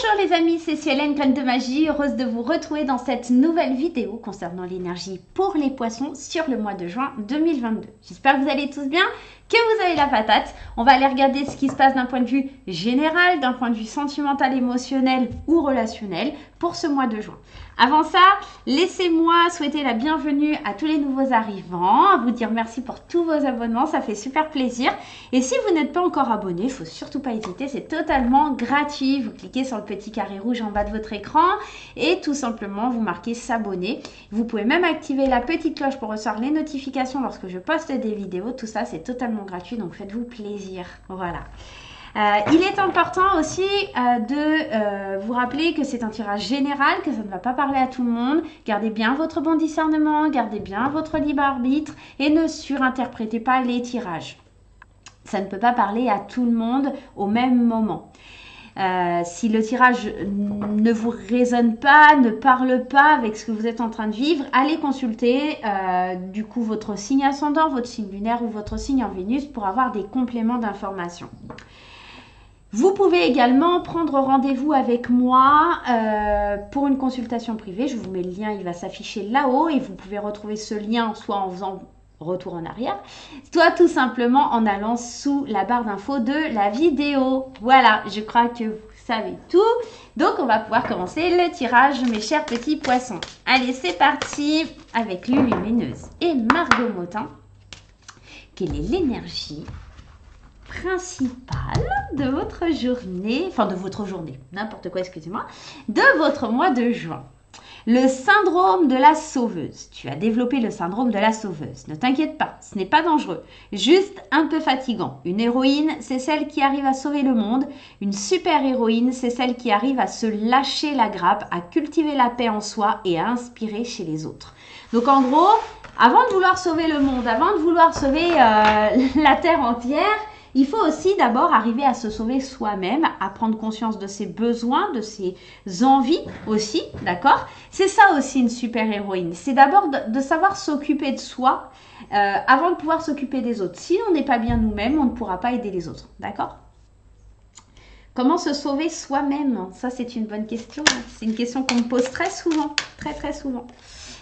Bonjour les amis, c'est Cielène, Graine de Magie, heureuse de vous retrouver dans cette nouvelle vidéo concernant l'énergie pour les poissons sur le mois de juin 2022. J'espère que vous allez tous bien, que vous avez la patate. On va aller regarder ce qui se passe d'un point de vue général, d'un point de vue sentimental, émotionnel ou relationnel pour ce mois de juin. Avant ça, laissez-moi souhaiter la bienvenue à tous les nouveaux arrivants, à vous dire merci pour tous vos abonnements, ça fait super plaisir. Et si vous n'êtes pas encore abonné, il ne faut surtout pas hésiter, c'est totalement gratuit. Vous cliquez sur le petit carré rouge en bas de votre écran et tout simplement vous marquez s'abonner. Vous pouvez même activer la petite cloche pour recevoir les notifications lorsque je poste des vidéos. Tout ça, c'est totalement gratuit, donc faites-vous plaisir. Voilà. Il est important aussi de vous rappeler que c'est un tirage général, que ça ne va pas parler à tout le monde. Gardez bien votre bon discernement, gardez bien votre libre arbitre et ne surinterprétez pas les tirages. Ça ne peut pas parler à tout le monde au même moment. Si le tirage ne vous résonne pas, ne parle pas avec ce que vous êtes en train de vivre, allez consulter du coup votre signe ascendant, votre signe lunaire ou votre signe en Vénus pour avoir des compléments d'information. Vous pouvez également prendre rendez-vous avec moi pour une consultation privée. Je vous mets le lien, il va s'afficher là-haut et vous pouvez retrouver ce lien soit en faisant retour en arrière, soit tout simplement en allant sous la barre d'infos de la vidéo. Voilà, je crois que vous savez tout. Donc, on va pouvoir commencer le tirage, mes chers petits poissons. Allez, c'est parti avec Lulumineuse et Margot Motin. Quelle est l'énergie principale de votre journée, n'importe quoi, excusez-moi, de votre mois de juin? Le syndrome de la sauveuse. Tu as développé le syndrome de la sauveuse. Ne t'inquiète pas, ce n'est pas dangereux, juste un peu fatigant. Une héroïne, c'est celle qui arrive à sauver le monde. Une super-héroïne, c'est celle qui arrive à se lâcher la grappe, à cultiver la paix en soi et à inspirer chez les autres. Donc en gros, avant de vouloir sauver le monde, avant de vouloir sauver la terre entière, il faut aussi d'abord arriver à se sauver soi-même, à prendre conscience de ses besoins, de ses envies aussi, d'accord? C'est ça aussi une super-héroïne. C'est d'abord de savoir s'occuper de soi avant de pouvoir s'occuper des autres. Si on n'est pas bien nous-mêmes, on ne pourra pas aider les autres, d'accord? Comment se sauver soi-même? Ça, c'est une bonne question. C'est une question qu'on me pose très souvent, très souvent.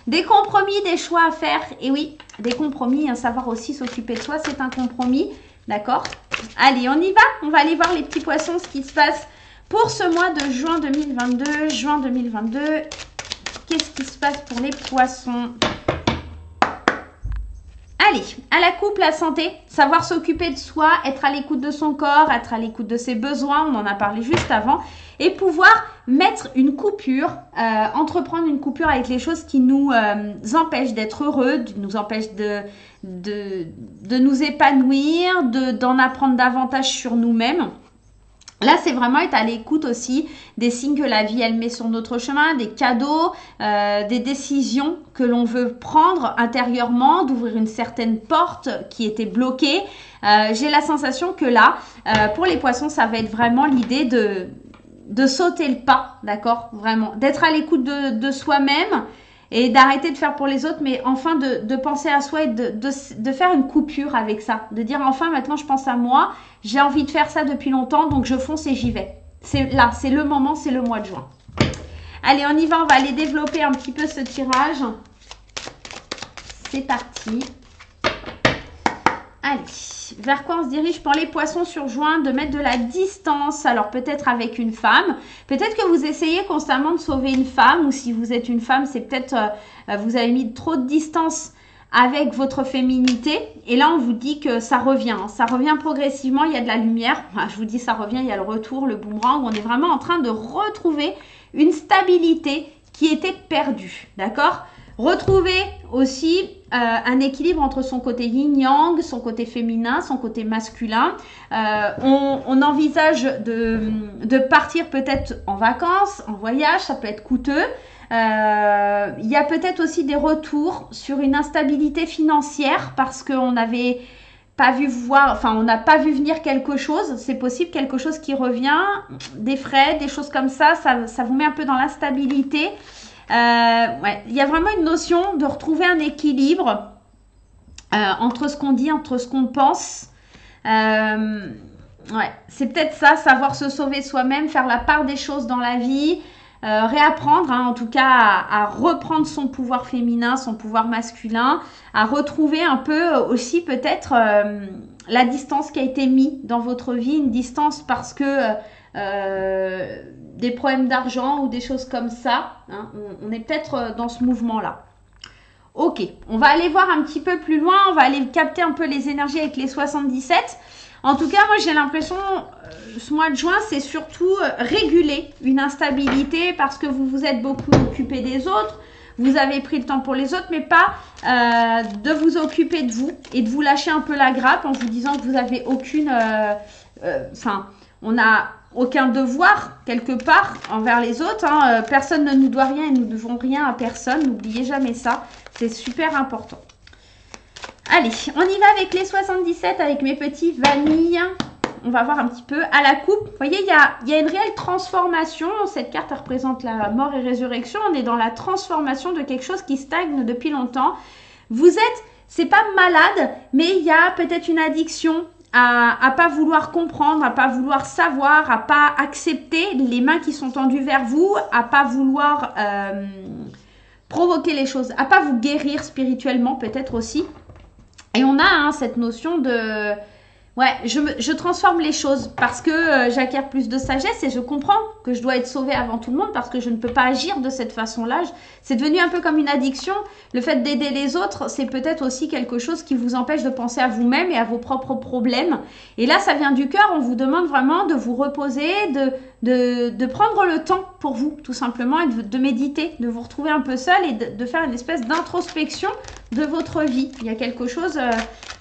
Des compromis, des choix à faire. Et oui, des compromis, savoir aussi s'occuper de soi, c'est un compromis. D'accord? Allez, on y va. On va aller voir les petits poissons, ce qui se passe pour ce mois de juin 2022. Juin 2022, qu'est-ce qui se passe pour les poissons? Allez, à la coupe, la santé, savoir s'occuper de soi, être à l'écoute de son corps, être à l'écoute de ses besoins, on en a parlé juste avant, et pouvoir mettre une coupure, entreprendre une coupure avec les choses qui nous empêchent d'être heureux, nous empêchent de nous épanouir, d'en apprendre davantage sur nous-mêmes. Là, c'est vraiment être à l'écoute aussi des signes que la vie, elle met sur notre chemin, des cadeaux, des décisions que l'on veut prendre intérieurement, d'ouvrir une certaine porte qui était bloquée. J'ai la sensation que là, pour les poissons, ça va être vraiment l'idée de sauter le pas, d'accord? Vraiment, d'être à l'écoute de soi-même et d'arrêter de faire pour les autres, mais enfin de penser à soi et de faire une coupure avec ça. De dire enfin maintenant je pense à moi, j'ai envie de faire ça depuis longtemps, donc je fonce et j'y vais. C'est là, c'est le moment, c'est le mois de juin. Allez, on y va, on va aller développer un petit peu ce tirage. C'est parti. Allez, vers quoi on se dirige pour les poissons sur juin? De mettre de la distance, alors peut-être avec une femme, peut-être que vous essayez constamment de sauver une femme, ou si vous êtes une femme, c'est peut-être vous avez mis trop de distance avec votre féminité, et là on vous dit que ça revient progressivement, il y a de la lumière, je vous dis ça revient, il y a le retour, le boomerang, on est vraiment en train de retrouver une stabilité qui était perdue, d'accord? Retrouver aussi un équilibre entre son côté yin-yang, son côté féminin, son côté masculin. On envisage de partir peut-être en vacances, en voyage, ça peut être coûteux. Il y a peut-être aussi des retours sur une instabilité financière parce qu'on n'avait pas vu on n'a pas vu venir quelque chose. C'est possible, quelque chose qui revient, des frais, des choses comme ça vous met un peu dans l'instabilité. Ouais, il y a vraiment une notion de retrouver un équilibre entre ce qu'on dit, entre ce qu'on pense. Ouais, c'est peut-être ça, savoir se sauver soi-même, faire la part des choses dans la vie, réapprendre, hein, en tout cas, à reprendre son pouvoir féminin, son pouvoir masculin, à retrouver un peu aussi peut-être la distance qui a été mise dans votre vie, une distance parce que des problèmes d'argent ou des choses comme ça, hein, on est peut-être dans ce mouvement-là. Ok, on va aller voir un petit peu plus loin, on va aller capter un peu les énergies avec les 77. En tout cas, moi j'ai l'impression, ce mois de juin, c'est surtout réguler une instabilité parce que vous vous êtes beaucoup occupé des autres, vous avez pris le temps pour les autres, mais pas de vous occuper de vous et de vous lâcher un peu la grappe en vous disant que vous avez aucune... on n'a aucun devoir quelque part envers les autres. Hein. Personne ne nous doit rien et nous ne devons rien à personne. N'oubliez jamais ça. C'est super important. Allez, on y va avec les 77, avec mes petits vanilles. On va voir un petit peu à la coupe. Vous voyez, il y a une réelle transformation. Cette carte elle représente la mort et résurrection. On est dans la transformation de quelque chose qui stagne depuis longtemps. Vous êtes, c'est pas malade, mais il y a peut-être une addiction à pas vouloir comprendre, à pas vouloir savoir, à pas accepter les mains qui sont tendues vers vous, à pas vouloir provoquer les choses, à pas vous guérir spirituellement peut-être aussi. Et on a cette notion de... Ouais, je transforme les choses parce que j'acquiers plus de sagesse et je comprends que je dois être sauvée avant tout le monde parce que je ne peux pas agir de cette façon-là. C'est devenu un peu comme une addiction. Le fait d'aider les autres, c'est peut-être aussi quelque chose qui vous empêche de penser à vous-même et à vos propres problèmes. Et là, ça vient du cœur. On vous demande vraiment de vous reposer, de prendre le temps pour vous, tout simplement, et de méditer, de vous retrouver un peu seul et de faire une espèce d'introspection de votre vie. Il y a quelque chose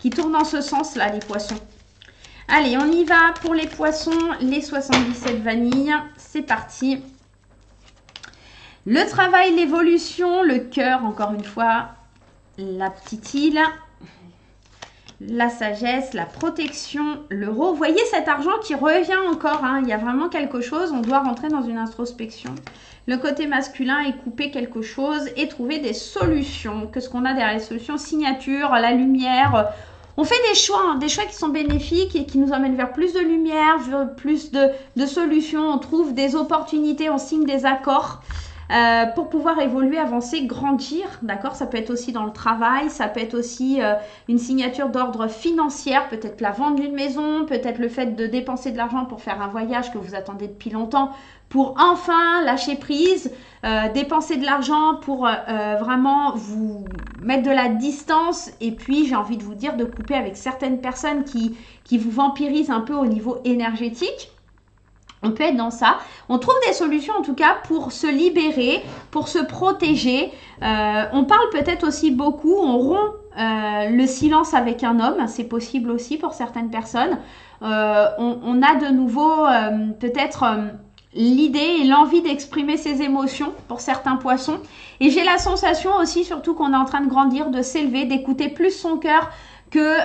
qui tourne dans ce sens-là, les poissons. Allez, on y va pour les poissons, les 77 vanilles. C'est parti. Le travail, l'évolution, le cœur, encore une fois, la petite île, la sagesse, la protection, l'euro. Vous voyez cet argent qui revient encore. Hein, il y a vraiment quelque chose. On doit rentrer dans une introspection. Le côté masculin est couper quelque chose et trouver des solutions. Qu'est-ce qu'on a derrière les solutions? Signature, la lumière. On fait des choix qui sont bénéfiques et qui nous emmènent vers plus de lumière, vers plus de solutions. On trouve des opportunités, on signe des accords pour pouvoir évoluer, avancer, grandir. D'accord? Ça peut être aussi dans le travail, ça peut être aussi une signature d'ordre financier, peut-être la vente d'une maison, peut-être le fait de dépenser de l'argent pour faire un voyage que vous attendez depuis longtemps, pour enfin lâcher prise, dépenser de l'argent pour vraiment vous mettre de la distance et puis j'ai envie de vous dire de couper avec certaines personnes qui vous vampirisent un peu au niveau énergétique. On peut être dans ça. On trouve des solutions en tout cas pour se libérer, pour se protéger. On parle peut-être aussi beaucoup, on rompt le silence avec un homme. C'est possible aussi pour certaines personnes. On a de nouveau peut-être... l'idée et l'envie d'exprimer ses émotions pour certains poissons. Et j'ai la sensation aussi, surtout qu'on est en train de grandir, de s'élever, d'écouter plus son cœur que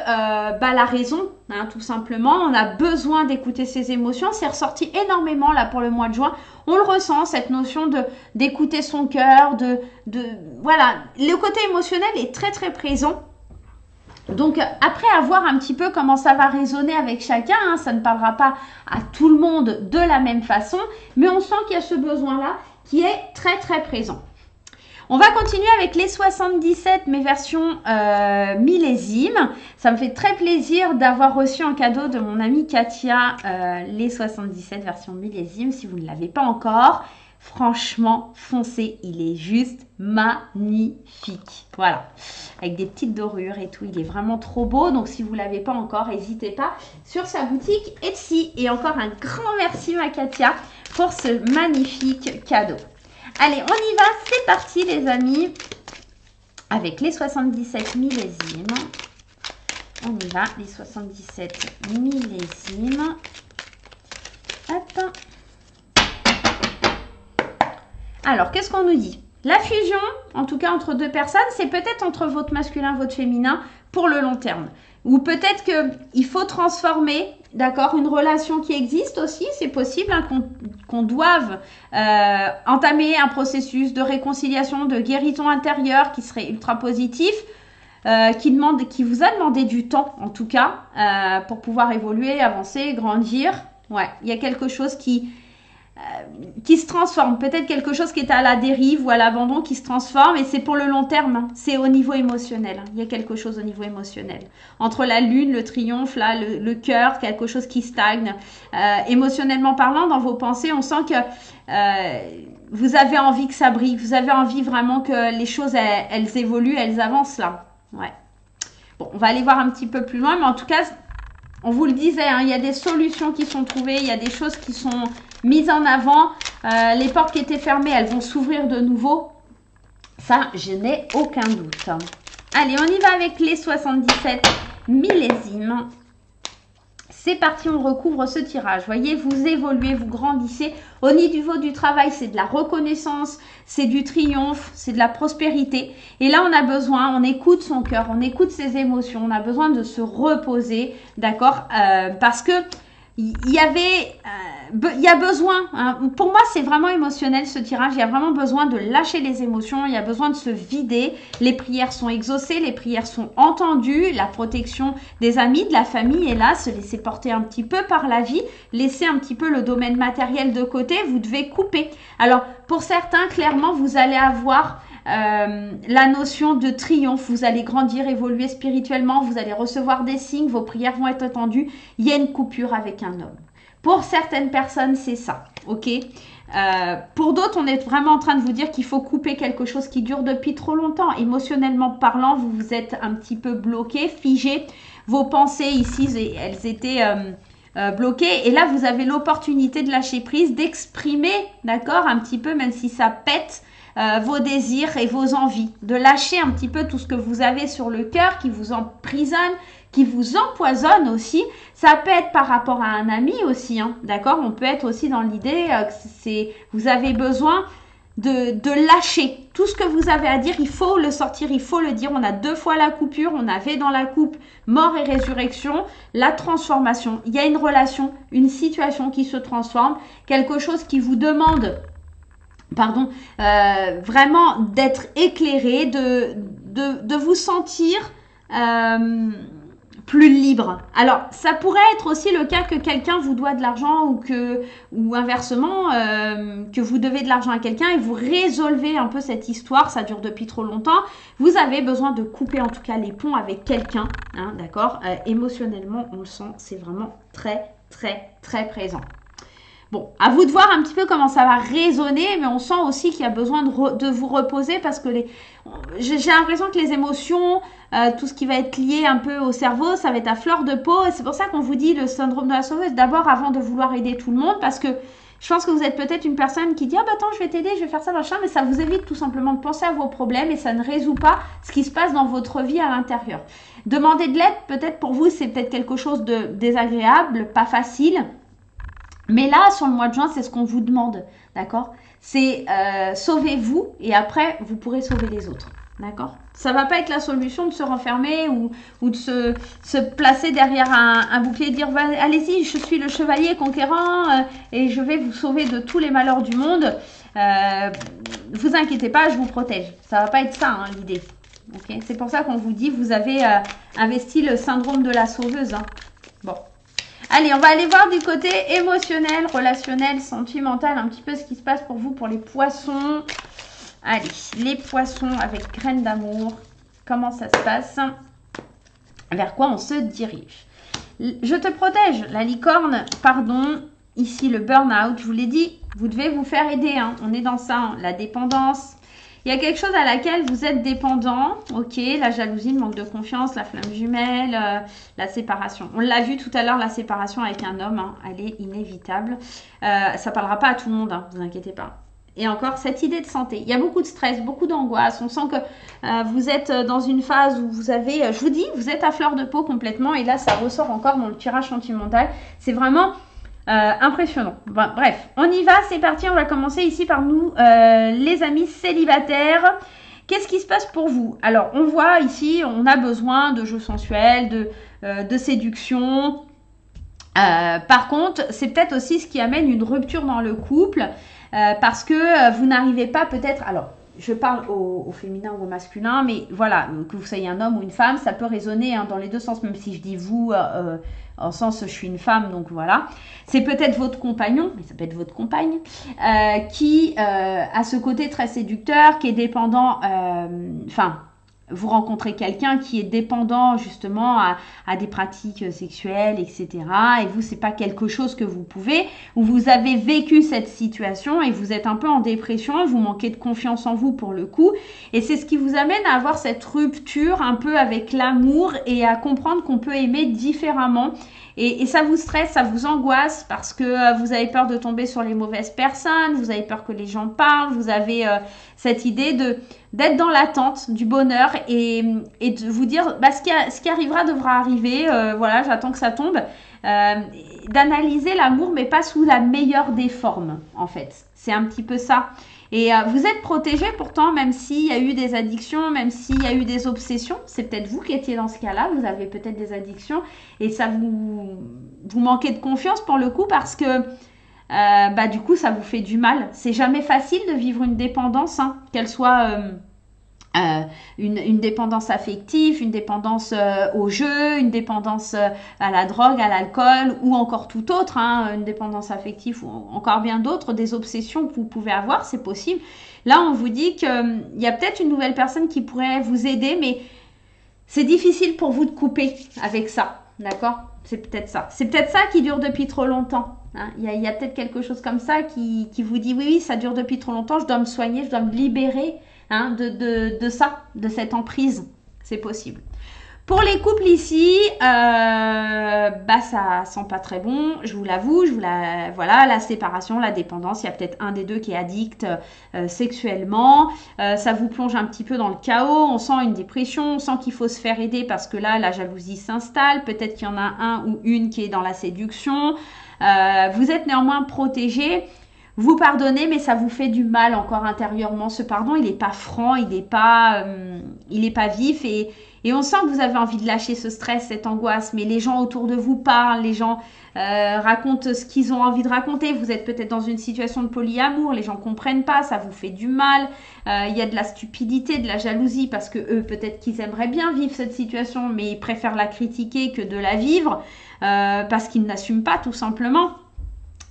la raison, hein, tout simplement. On a besoin d'écouter ses émotions. C'est ressorti énormément là pour le mois de juin. On le ressent, cette notion d'écouter son cœur, voilà. Le côté émotionnel est très très présent. Donc, après avoir un petit peu comment ça va résonner avec chacun, hein, ça ne parlera pas à tout le monde de la même façon, mais on sent qu'il y a ce besoin-là qui est très, très présent. On va continuer avec les 77, mes versions millésimes. Ça me fait très plaisir d'avoir reçu en cadeau de mon amie Katia les 77 versions millésimes. Si vous ne l'avez pas encore, franchement, foncez, il est juste magnifique. Voilà, avec des petites dorures et tout, il est vraiment trop beau. Donc, si vous ne l'avez pas encore, n'hésitez pas sur sa boutique Etsy. Et encore un grand merci à Katia pour ce magnifique cadeau. Allez, on y va, c'est parti les amis, avec les 77 millésimes. On y va, les 77 millésimes. Hop. Alors, qu'est-ce qu'on nous dit? La fusion, en tout cas entre deux personnes, c'est peut-être entre votre masculin et votre féminin pour le long terme. Ou peut-être qu'il faut transformer, d'accord, une relation qui existe aussi. C'est possible hein, qu'on doive entamer un processus de réconciliation, de guérison intérieure qui serait ultra positif. qui vous a demandé du temps, en tout cas, pour pouvoir évoluer, avancer, grandir. Ouais, il y a quelque chose qui se transforme. Peut-être quelque chose qui est à la dérive ou à l'abandon qui se transforme et c'est pour le long terme. Hein. C'est au niveau émotionnel. Hein. Il y a quelque chose au niveau émotionnel. Entre la lune, le triomphe, là, le cœur, quelque chose qui stagne. Émotionnellement parlant, dans vos pensées, on sent que vous avez envie que ça brille. Vous avez envie vraiment que les choses, elles évoluent, elles avancent là. Ouais. Bon, on va aller voir un petit peu plus loin, mais en tout cas, on vous le disait, hein, il y a des solutions qui sont trouvées, il y a des choses qui sont mises en avant. Les portes qui étaient fermées, elles vont s'ouvrir de nouveau. Ça, je n'ai aucun doute. Allez, on y va avec les 77 millésimes. C'est parti, on recouvre ce tirage. Voyez, vous évoluez, vous grandissez. Au niveau du travail, c'est de la reconnaissance, c'est du triomphe, c'est de la prospérité. Et là, on a besoin, on écoute son cœur, on écoute ses émotions. On a besoin de se reposer, d'accord, parce que il y a besoin, hein, pour moi c'est vraiment émotionnel ce tirage, il y a vraiment besoin de lâcher les émotions, il y a besoin de se vider, les prières sont exaucées, les prières sont entendues, la protection des amis, de la famille est là, se laisser porter un petit peu par la vie, laisser un petit peu le domaine matériel de côté, vous devez couper. Alors pour certains, clairement vous allez avoir la notion de triomphe, vous allez grandir, évoluer spirituellement, vous allez recevoir des signes, vos prières vont être entendues, il y a une coupure avec un homme. Pour certaines personnes, c'est ça, ok. Pour d'autres, on est vraiment en train de vous dire qu'il faut couper quelque chose qui dure depuis trop longtemps. Émotionnellement parlant, vous vous êtes un petit peu bloqué, figé. Vos pensées ici, elles étaient bloquées. Et là, vous avez l'opportunité de lâcher prise, d'exprimer, d'accord, un petit peu, même si ça pète, vos désirs et vos envies, de lâcher un petit peu tout ce que vous avez sur le cœur qui vous emprisonne, qui vous empoisonne aussi. Ça peut être par rapport à un ami aussi, hein, d'accord. On peut être aussi dans l'idée que vous avez besoin de lâcher tout ce que vous avez à dire. Il faut le sortir, il faut le dire. On a 2 fois la coupure, on avait dans la coupe mort et résurrection, la transformation. Il y a une relation, une situation qui se transforme, quelque chose qui vous demande vraiment d'être éclairé, de vous sentir plus libre. Alors, ça pourrait être aussi le cas que quelqu'un vous doit de l'argent ou inversement, que vous devez de l'argent à quelqu'un et vous résolvez un peu cette histoire, ça dure depuis trop longtemps. Vous avez besoin de couper en tout cas les ponts avec quelqu'un, hein, d'accord. Émotionnellement, on le sent, c'est vraiment très, très, très présent. Bon, à vous de voir un petit peu comment ça va résonner, mais on sent aussi qu'il y a besoin de vous reposer parce que j'ai l'impression que les émotions, tout ce qui va être lié un peu au cerveau, ça va être à fleur de peau. Et c'est pour ça qu'on vous dit le syndrome de la sauveuse d'abord avant de vouloir aider tout le monde parce que je pense que vous êtes peut-être une personne qui dit « Ah bah attends, je vais t'aider, je vais faire ça, machin », mais ça vous évite tout simplement de penser à vos problèmes et ça ne résout pas ce qui se passe dans votre vie à l'intérieur. Demander de l'aide, peut-être pour vous, c'est peut-être quelque chose de désagréable, pas facile. Mais là, sur le mois de juin, c'est ce qu'on vous demande, d'accord? C'est sauvez-vous et après, vous pourrez sauver les autres, d'accord? Ça ne va pas être la solution de se renfermer ou de se placer derrière un bouclier et dire « Allez-y, je suis le chevalier conquérant et je vais vous sauver de tous les malheurs du monde. Vous inquiétez pas, je vous protège. » Ça ne va pas être ça, hein, l'idée. Okay, c'est pour ça qu'on vous dit, vous avez investi le syndrome de la sauveuse. Hein. Bon. Allez, on va aller voir du côté émotionnel, relationnel, sentimental, un petit peu ce qui se passe pour vous, pour les poissons. Allez, les poissons avec graines d'amour. Comment ça se passe? Vers quoi on se dirige? Je te protège, la licorne, pardon. Ici, le burn-out, je vous l'ai dit, vous devez vous faire aider. Hein. On est dans ça, hein. La dépendance. Il y a quelque chose à laquelle vous êtes dépendant, ok, la jalousie, le manque de confiance, la flamme jumelle, la séparation. On l'a vu tout à l'heure, la séparation avec un homme, hein, elle est inévitable. Ça ne parlera pas à tout le monde, hein, vous inquiétez pas. Et encore, cette idée de santé. Il y a beaucoup de stress, beaucoup d'angoisse. On sent que vous êtes dans une phase où vous avez, je vous dis, vous êtes à fleur de peau complètement. Et là, ça ressort encore dans le tirage sentimental. C'est vraiment... impressionnant. Bon, bref, on y va, c'est parti. On va commencer ici par nous, les amis célibataires. Qu'est-ce qui se passe pour vous? Alors, on voit ici, on a besoin de jeux sensuels, de séduction. Par contre, c'est peut-être aussi ce qui amène une rupture dans le couple parce que vous n'arrivez pas peut-être... Alors, je parle au féminin ou au masculin, mais voilà, que vous soyez un homme ou une femme, ça peut résonner dans les deux sens, même si je dis vous, en sens je suis une femme, donc voilà. C'est peut-être votre compagnon, mais ça peut être votre compagne, qui a ce côté très séducteur, qui est dépendant, vous rencontrez quelqu'un qui est dépendant justement à des pratiques sexuelles, etc. Et vous, c'est pas quelque chose que vous pouvez, ou vous avez vécu cette situation et vous êtes un peu en dépression, vous manquez de confiance en vous pour le coup. Et c'est ce qui vous amène à avoir cette rupture un peu avec l'amour et à comprendre qu'on peut aimer différemment. Et ça vous stresse, ça vous angoisse parce que vous avez peur de tomber sur les mauvaises personnes, vous avez peur que les gens parlent, vous avez cette idée d'être dans l'attente du bonheur et de vous dire ce qui arrivera devra arriver, voilà, j'attends que ça tombe. D'analyser l'amour mais pas sous la meilleure des formes en fait. C'est un petit peu ça. Et vous êtes protégé pourtant, même s'il y a eu des addictions, même s'il y a eu des obsessions. C'est peut-être vous qui étiez dans ce cas-là. Vous avez peut-être des addictions et ça vous manquez de confiance pour le coup parce que du coup, ça vous fait du mal. C'est jamais facile de vivre une dépendance, hein, qu'elle soit une dépendance affective, une dépendance au jeu, une dépendance à la drogue, à l'alcool ou encore tout autre, hein, une dépendance affective ou encore bien d'autres, des obsessions que vous pouvez avoir, c'est possible. Là, on vous dit qu'il y a peut-être une nouvelle personne qui pourrait vous aider, mais c'est difficile pour vous de couper avec ça, d'accord? C'est peut-être ça. C'est peut-être ça qui dure depuis trop longtemps. Hein. Il y a peut-être quelque chose comme ça qui vous dit oui, ça dure depuis trop longtemps, je dois me soigner, je dois me libérer de ça, de cette emprise. C'est possible. Pour les couples ici, ça sent pas très bon, je vous l'avoue, voilà, la séparation, la dépendance, il y a peut-être un des deux qui est addict sexuellement, ça vous plonge un petit peu dans le chaos, on sent une dépression, on sent qu'il faut se faire aider parce que là, la jalousie s'installe, peut-être qu'il y en a un ou une qui est dans la séduction, vous êtes néanmoins protégé. Vous pardonnez, mais ça vous fait du mal encore intérieurement. Ce pardon, il n'est pas franc, il n'est pas vif et on sent que vous avez envie de lâcher ce stress, cette angoisse. Mais les gens autour de vous parlent, les gens racontent ce qu'ils ont envie de raconter. Vous êtes peut-être dans une situation de polyamour, les gens comprennent pas, ça vous fait du mal. Il y a de la stupidité, de la jalousie parce que eux, peut-être qu'ils aimeraient bien vivre cette situation, mais ils préfèrent la critiquer que de la vivre parce qu'ils n'assument pas tout simplement.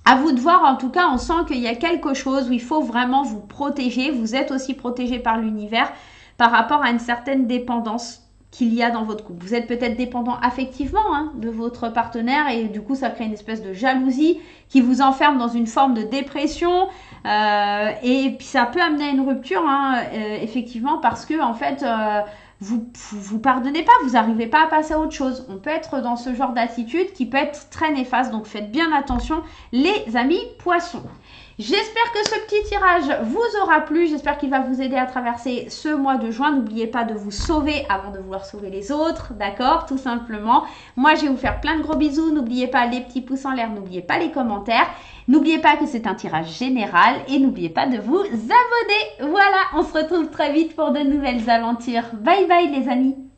À vous de voir, en tout cas, on sent qu'il y a quelque chose où il faut vraiment vous protéger. Vous êtes aussi protégé par l'univers par rapport à une certaine dépendance qu'il y a dans votre couple. Vous êtes peut-être dépendant affectivement de votre partenaire et du coup, ça crée une espèce de jalousie qui vous enferme dans une forme de dépression et puis ça peut amener à une rupture, effectivement, parce que en fait... vous pardonnez pas, vous n'arrivez pas à passer à autre chose. On peut être dans ce genre d'attitude qui peut être très néfaste, donc faites bien attention les amis poissons. J'espère que ce petit tirage vous aura plu, j'espère qu'il va vous aider à traverser ce mois de juin. N'oubliez pas de vous sauver avant de vouloir sauver les autres, d'accord? Tout simplement. Moi, je vais vous faire plein de gros bisous. N'oubliez pas les petits pouces en l'air, n'oubliez pas les commentaires. N'oubliez pas que c'est un tirage général et n'oubliez pas de vous abonner. Voilà, on se retrouve très vite pour de nouvelles aventures. Bye bye les amis!